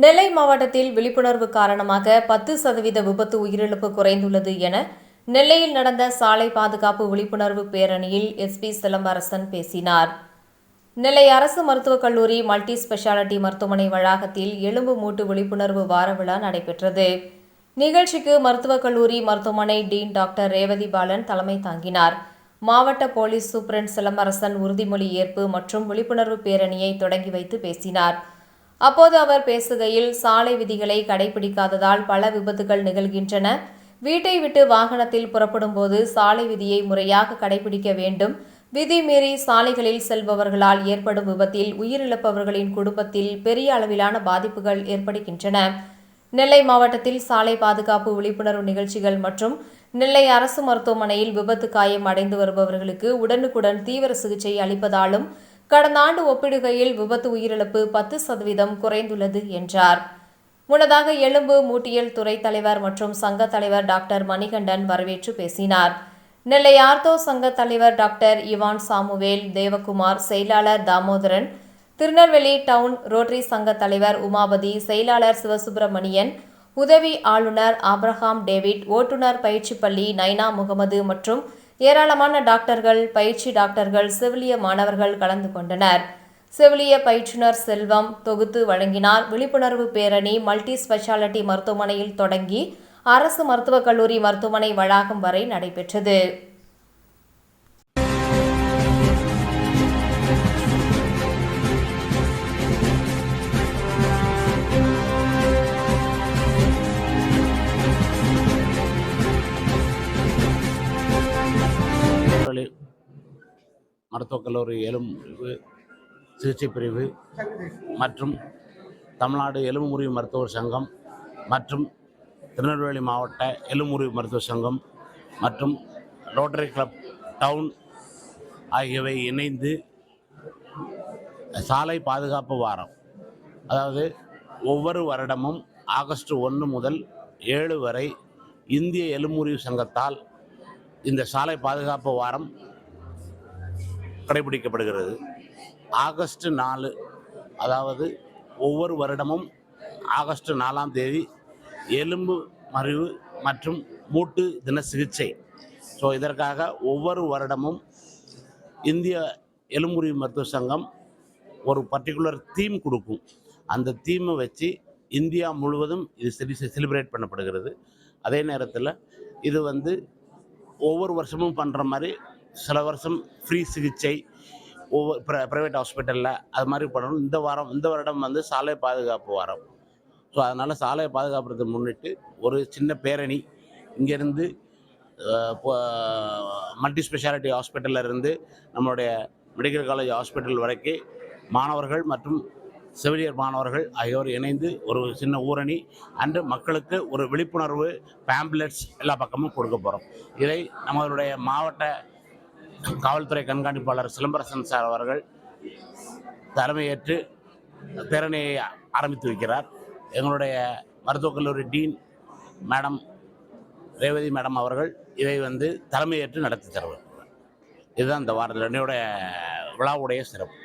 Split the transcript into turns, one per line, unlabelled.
நெல்லை மாவட்டத்தில் விழிப்புணர்வு காரணமாக 10% விபத்து உயிரிழப்பு குறைந்துள்ளது என நெல்லையில் நடந்த சாலை பாதுகாப்பு விழிப்புணர்வு பேரணியில் எஸ்பி சிலம்பரசன் பேசினார். நெல்லை அரசு மருத்துவக் கல்லூரி மல்டி ஸ்பெஷாலிட்டி மருத்துவமனை வளாகத்தில் எலும்பு மூட்டு விழிப்புணர்வு வார விழா நடைபெற்றது. நிகழ்ச்சிக்கு மருத்துவக் கல்லூரி மருத்துவமனை டீன் டாக்டர் ரேவதி பாலன் தலைமை தாங்கினார். மாவட்ட போலீஸ் சூப்பரண்ட் சிலம்பரசன் உறுதிமொழி ஏற்பு மற்றும் விழிப்புணர்வு பேரணியை தொடங்கி வைத்து பேசினார். அப்போது அவர் பேசுகையில், சாலை விதிகளை கடைபிடிக்காததால் பல விபத்துகள் நிகழ்கின்றன. வீட்டை விட்டு வாகனத்தில் புறப்படும் போது சாலை விதியை முறையாக கடைபிடிக்க வேண்டும். விதி மீறி சாலைகளில் செல்பவர்களால் ஏற்படும் விபத்தில் உயிரிழப்பவர்களின் குடும்பத்தில் பெரிய அளவிலான பாதிப்புகள் ஏற்படுகின்றன. நெல்லை மாவட்டத்தில் சாலை பாதுகாப்பு விழிப்புணர்வு நிகழ்ச்சிகள் மற்றும் நெல்லை அரசு மருத்துவமனையில் விபத்து காயம் அடைந்து வருபவர்களுக்கு உடனுக்குடன் தீவிர சிகிச்சை அளிப்பதாலும் கடந்த ஆண்டு ஒப்பிடுகையில் விபத்து உயிரிழப்பு 10% குறைந்துள்ளது என்றார். முன்னதாக எலும்பு மூட்டியல் துறை தலைவர் மற்றும் சங்க தலைவர் டாக்டர் மணிகண்டன் வரவேற்று பேசினார். நெல்லை ஆர்த்தோ சங்க தலைவர் டாக்டர் இவான் சாமுவேல், தேவகுமார், செயலாளர் தாமோதரன், திருநெல்வேலி டவுன் ரோட்டரி சங்க தலைவர் உமாபதி, செயலாளர் சிவசுப்பிரமணியன், உதவி ஆளுநர் ஆப்ரஹாம் டேவிட், ஓட்டுநர் பயிற்சி பள்ளி நைனா முகமது மற்றும் ஏராளமான டாக்டர்கள், பயிற்சி டாக்டர்கள், செவிலிய மாணவர்கள் கலந்து கொண்டனர். செவிலிய பயிற்றுனர் செல்வம் தொகுத்து வழங்கினார். விழிப்புணர்வு பேரணி மல்டி ஸ்பெஷாலிட்டி மருத்துவமனையில் தொடங்கி அரசு மருத்துவக் கல்லூரி மருத்துவமனை வளாகம் வரை நடைபெற்றது.
மருத்துவக் கல்லூரி எலும்பு சிகிச்சை பிரிவு மற்றும் தமிழ்நாடு எலும்பு முறிவு மருத்துவர் சங்கம் மற்றும் திருநெல்வேலி மாவட்ட எலும்பு முறிவு மருத்துவ சங்கம் மற்றும் ரோட்டரி கிளப் டவுன் ஆகியவை இணைந்து சாலை பாதுகாப்பு வாரம், அதாவது ஒவ்வொரு வருடமும் ஆகஸ்ட் 1 முதல் 7 வரை இந்திய எலும்பு முறிவு சங்கத்தால் இந்த சாலை பாதுகாப்பு வாரம் கடைபிடிக்கப்படுகிறது. ஆகஸ்ட் 4, அதாவது ஒவ்வொரு வருடமும் ஆகஸ்ட் 4ஆம் தேதி எலும்பு மறிவு மற்றும் மூட்டு தின சிகிச்சை. ஸோ இதற்காக ஒவ்வொரு வருடமும் இந்திய எலும்பு முறிவு மருத்துவ சங்கம் ஒரு பர்டிகுலர் தீம் கொடுக்கும். அந்த தீமை வச்சு இந்தியா முழுவதும் இது செலிப்ரேட் பண்ணப்படுகிறது. அதே நேரத்தில் இது ஒவ்வொரு வருஷமும் பண்ணுற மாதிரி சில வருஷம் ஃப்ரீ சிகிச்சை ஒவ்வொரு ப்ரைவேட் ஹாஸ்பிட்டலில் அது மாதிரி பண்ணணும். இந்த வருடம் சாலை பாதுகாப்பு வாரம். ஸோ அதனால் சாலை பாதுகாப்புறதை முன்னிட்டு ஒரு சின்ன பேரணி இங்கேருந்து மல்டி ஸ்பெஷாலிட்டி ஹாஸ்பிட்டலில் இருந்து நம்மளுடைய மெடிக்கல் காலேஜ் ஹாஸ்பிட்டல் வரைக்கும் மாணவர்கள் மற்றும் செவிலியர் மாணவர்கள் ஆகியோர் இணைந்து ஒரு சின்ன ஊரணி அன்று மக்களுக்கு ஒரு விழிப்புணர்வு பேம்ப்லெட்ஸ் எல்லா பக்கமும் கொடுக்க போகிறோம். இதை நம்மளுடைய மாவட்ட காவல்துறை கண்காணிப்பாளர் சிலம்பரசன் சார் அவர்கள் தலைமையேற்று பேரணியை ஆரம்பித்து வைக்கிறார். எங்களுடைய மருத்துவக் கல்லூரி டீன் மேடம் ரேவதி மேடம் அவர்கள் இதை தலைமையேற்று நடத்தி தருவார். இதுதான் இந்த வாரத்தில் என்னுடைய விழாவுடைய சிறப்பு.